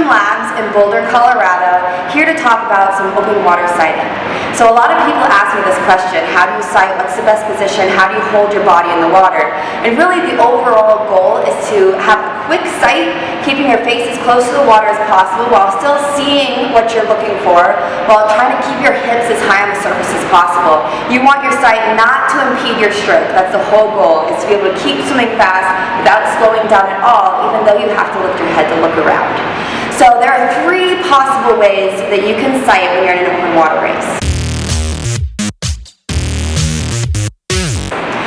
Swim Labs in Boulder, Colorado, here to talk about some open water sighting. So a lot of people ask me this question, how do you sight, what's the best position, how do you hold your body in the water? And really the overall goal is to have a quick sight, keeping your face as close to the water as possible while still seeing what you're looking for, while trying to keep your hips as high on the surface as possible. You want your sight not to impede your stroke. That's the whole goal, is to be able to keep swimming fast without slowing down at all, even though you have to lift your head to look around. So there are 3 possible ways that you can sight when you're in an open water race.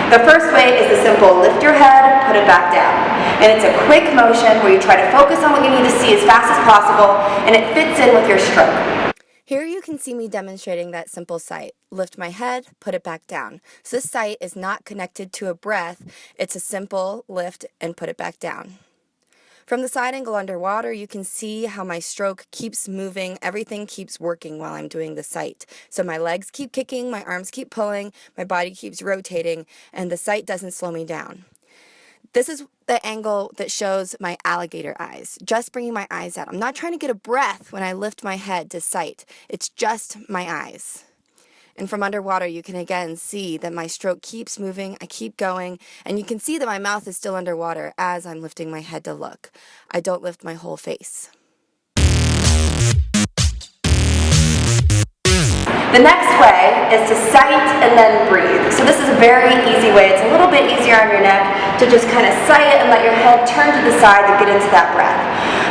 The first way is the simple lift your head, put it back down. And it's a quick motion where you try to focus on what you need to see as fast as possible, and it fits in with your stroke. Here you can see me demonstrating that simple sight. Lift my head, put it back down. So this sight is not connected to a breath, it's a simple lift and put it back down. From the side angle underwater, you can see how my stroke keeps moving, everything keeps working while I'm doing the sight. So my legs keep kicking, my arms keep pulling, my body keeps rotating, and the sight doesn't slow me down. This is the angle that shows my alligator eyes, just bringing my eyes out. I'm not trying to get a breath when I lift my head to sight. It's just my eyes. And from underwater, you can again see that my stroke keeps moving, I keep going, and you can see that my mouth is still underwater as I'm lifting my head to look. I don't lift my whole face. The next way is to sight and then breathe. So this is a very easy way. It's a little bit easier on your neck to just kind of sight and let your head turn to the side to get into that breath.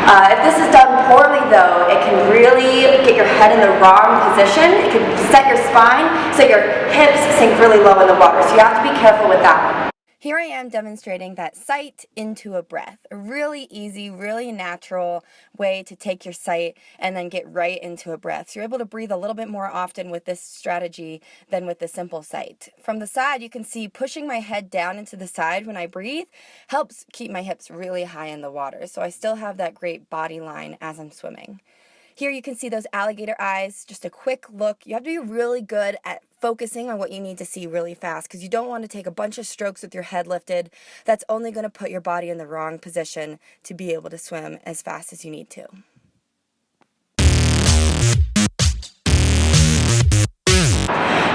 If this is done poorly though, it can really get your head in the wrong position. It can set your spine so your hips sink really low in the water. So you have to be careful with that one. Here I am demonstrating that sight into a breath. A really easy, really natural way to take your sight and then get right into a breath. So you're able to breathe a little bit more often with this strategy than with the simple sight. From the side, you can see pushing my head down into the side when I breathe helps keep my hips really high in the water. So I still have that great body line as I'm swimming. Here you can see those alligator eyes, just a quick look. You have to be really good at focusing on what you need to see really fast because you don't want to take a bunch of strokes with your head lifted. That's only going to put your body in the wrong position to be able to swim as fast as you need to.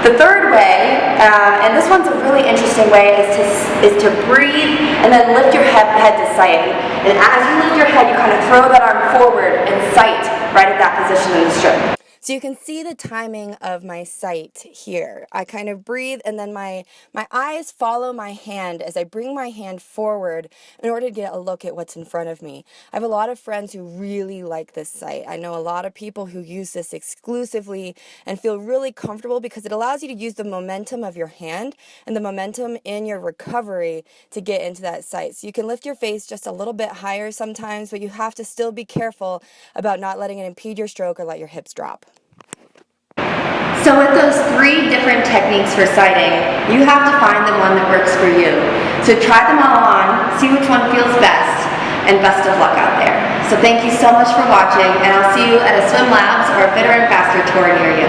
The third way, and this one's a really interesting way, is to breathe and then lift your head to sight. And as you lift your head, you kind of throw that arm forward and sight right at that position in the stroke. So you can see the timing of my sight here. I kind of breathe and then my eyes follow my hand as I bring my hand forward in order to get a look at what's in front of me. I have a lot of friends who really like this sight. I know a lot of people who use this exclusively and feel really comfortable because it allows you to use the momentum of your hand and the momentum in your recovery to get into that sight. So you can lift your face just a little bit higher sometimes, but you have to still be careful about not letting it impede your stroke or let your hips drop. So with those 3 different techniques for sighting, you have to find the one that works for you. So try them all on, see which one feels best, and best of luck out there. So thank you so much for watching, and I'll see you at a Swim Labs or a Fitter and Faster tour near you.